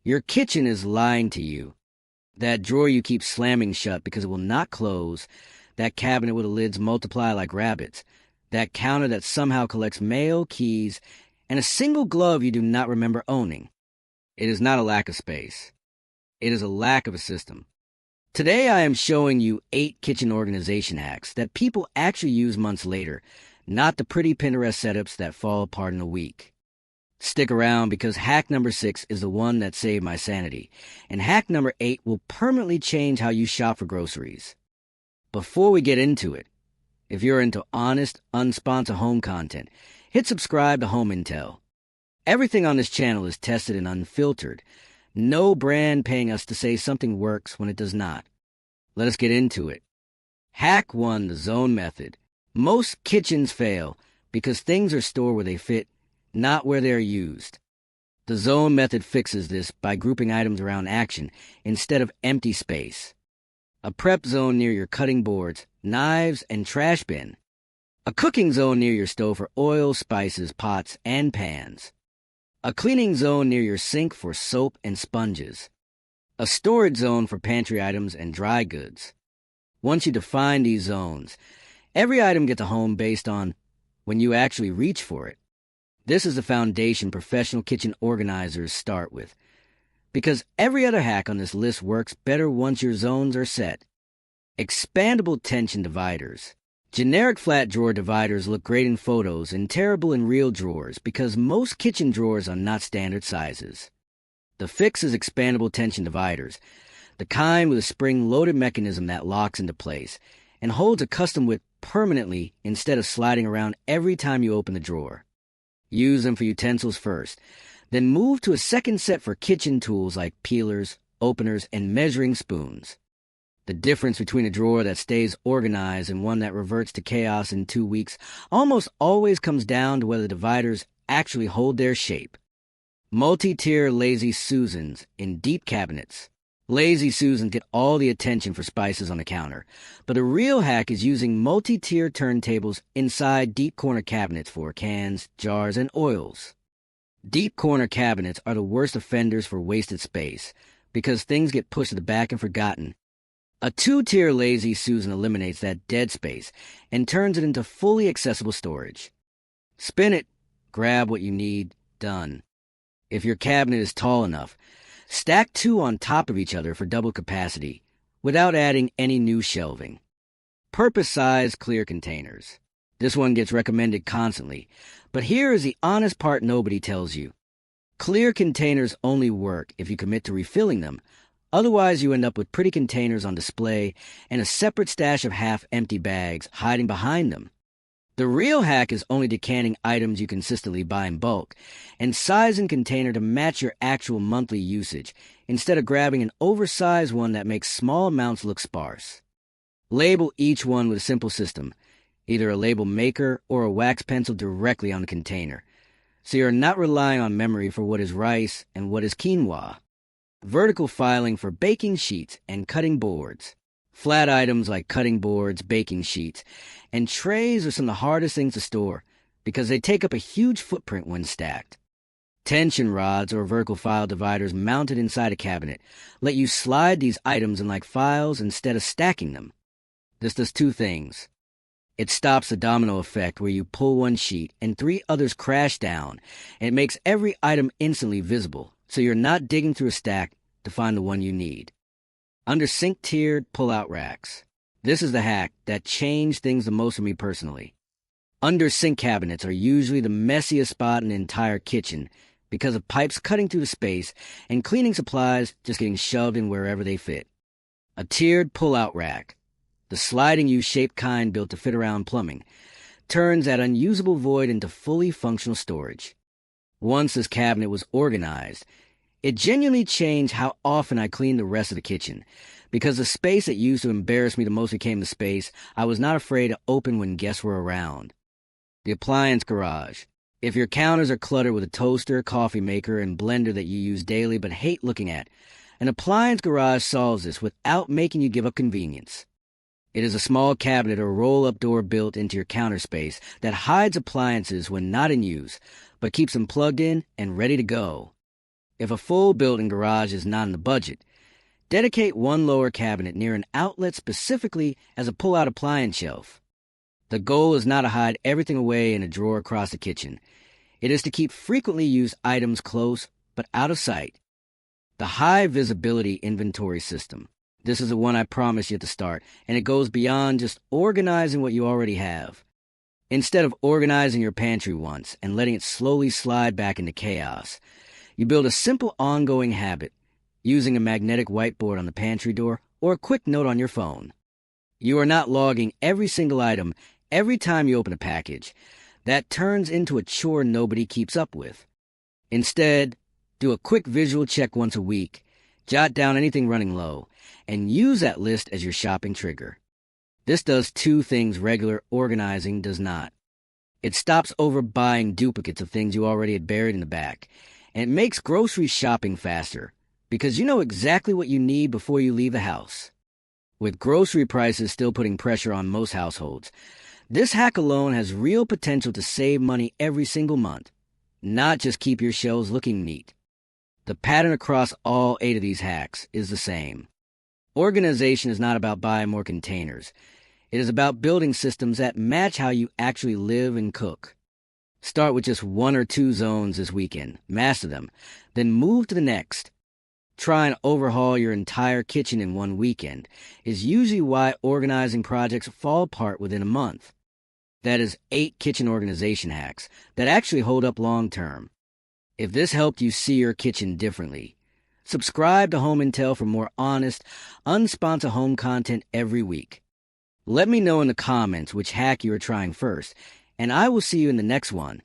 Your kitchen is lying to you. That drawer you keep slamming shut because it will not close, that cabinet where the lids multiply like rabbits, that counter that somehow collects mail, keys, and a single glove you do not remember owning. It is not a lack of space. It is a lack of a system. Today I am showing you 8 kitchen organization hacks that people actually use months later, not the pretty Pinterest setups that fall apart in a week. Stick around because hack number 6 is the one that saved my sanity, and hack number 8 will permanently change how you shop for groceries. Before we get into it, if you're into honest, unsponsored home content, hit subscribe to Home Intel. Everything on this channel is tested and unfiltered. No brand paying us to say something works when it does not. Let us get into it. Hack 1, the zone method. Most kitchens fail because things are stored where they fit, not where they are used. The zone method fixes this by grouping items around action instead of empty space. A prep zone near your cutting boards, knives, and trash bin. A cooking zone near your stove for oil, spices, pots, and pans. A cleaning zone near your sink for soap and sponges. A storage zone for pantry items and dry goods. Once you define these zones, every item gets a home based on when you actually reach for it. This is the foundation professional kitchen organizers start with, because every other hack on this list works better once your zones are set. Expandable tension dividers. Generic flat drawer dividers look great in photos and terrible in real drawers because most kitchen drawers are not standard sizes. The fix is expandable tension dividers, the kind with a spring-loaded mechanism that locks into place and holds a custom width permanently instead of sliding around every time you open the drawer. Use them for utensils first, then move to a second set for kitchen tools like peelers, openers, and measuring spoons. The difference between a drawer that stays organized and one that reverts to chaos in 2 weeks almost always comes down to whether the dividers actually hold their shape. Multi-tier Lazy Susans in deep cabinets. Lazy Susans get all the attention for spices on the counter, but the real hack is using multi-tier turntables inside deep corner cabinets for cans, jars, and oils. Deep corner cabinets are the worst offenders for wasted space because things get pushed to the back and forgotten. A 2-tier Lazy Susan eliminates that dead space and turns it into fully accessible storage. Spin it, grab what you need, done. If your cabinet is tall enough, stack 2 on top of each other for double capacity without adding any new shelving. Purpose-sized clear containers. This one gets recommended constantly, but here is the honest part nobody tells you. Clear containers only work if you commit to refilling them. Otherwise, you end up with pretty containers on display and a separate stash of half-empty bags hiding behind them. The real hack is only decanting items you consistently buy in bulk and sizing container to match your actual monthly usage instead of grabbing an oversized one that makes small amounts look sparse. Label each one with a simple system, either a label maker or a wax pencil directly on the container, so you're not relying on memory for what is rice and what is quinoa. Vertical filing for baking sheets and cutting boards. Flat items like cutting boards, baking sheets, and trays are some of the hardest things to store because they take up a huge footprint when stacked. Tension rods or vertical file dividers mounted inside a cabinet let you slide these items in like files instead of stacking them. This does 2 things. It stops the domino effect where you pull one sheet and 3 others crash down, and it makes every item instantly visible, so you're not digging through a stack to find the one you need. Under sink-tiered pull-out racks. This is the hack that changed things the most for me personally. Under sink cabinets are usually the messiest spot in the entire kitchen because of pipes cutting through the space and cleaning supplies just getting shoved in wherever they fit. A tiered pull-out rack, the sliding U-shaped kind built to fit around plumbing, turns that unusable void into fully functional storage. Once this cabinet was organized, it genuinely changed how often I cleaned the rest of the kitchen, because the space that used to embarrass me the most became the space I was not afraid to open when guests were around. The appliance garage. If your counters are cluttered with a toaster, coffee maker, and blender that you use daily but hate looking at, an appliance garage solves this without making you give up convenience. It is a small cabinet or roll-up door built into your counter space that hides appliances when not in use, but keeps them plugged in and ready to go. If a full built-in garage is not in the budget, dedicate one lower cabinet near an outlet specifically as a pull-out appliance shelf. The goal is not to hide everything away in a drawer across the kitchen. It is to keep frequently used items close but out of sight. The high visibility inventory system. This is the one I promised you at the start, and it goes beyond just organizing what you already have. Instead of organizing your pantry once and letting it slowly slide back into chaos, you build a simple ongoing habit using a magnetic whiteboard on the pantry door or a quick note on your phone. You are not logging every single item every time you open a package. That turns into a chore nobody keeps up with. Instead, do a quick visual check once a week, jot down anything running low, and use that list as your shopping trigger. This does two things regular organizing does not. It stops overbuying duplicates of things you already had buried in the back, and it makes grocery shopping faster because you know exactly what you need before you leave the house. With grocery prices still putting pressure on most households, this hack alone has real potential to save money every single month, not just keep your shelves looking neat. The pattern across all 8 of these hacks is the same. Organization is not about buying more containers. It is about building systems that match how you actually live and cook. Start with just 1 or 2 zones this weekend, master them, then move to the next. Try and overhaul your entire kitchen in 1 weekend is usually why organizing projects fall apart within a month. That is 8 kitchen organization hacks that actually hold up long term. If this helped you see your kitchen differently, subscribe to Home Intel for more honest, unsponsored home content every week. Let me know in the comments which hack you are trying first, and I will see you in the next one.